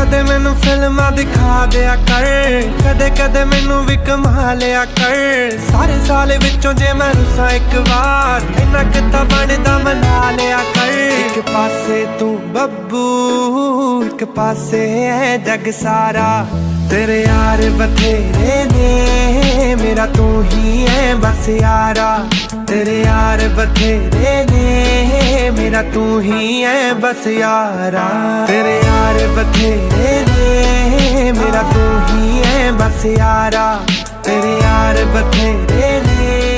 कदे मैनू फिल्मां दिखा दिया कर, कदे कदे मैनू भी कमा लिया कर। सारे साल विचों जे मैं रुसां एक बार, इन्ना किता बनदा मना लिया कर। एक पासे तू बब्बू, एक पासे है जग सारा। तेरे यार बथेरे ने, मेरा तू ही है बस यारा। तेरे यार बथेरे ने, मेरा तू ही है बस यारा। तेरे यार बथेरे ने, मेरा तू ही है बस यारा। तेरे यार बथेरे ने।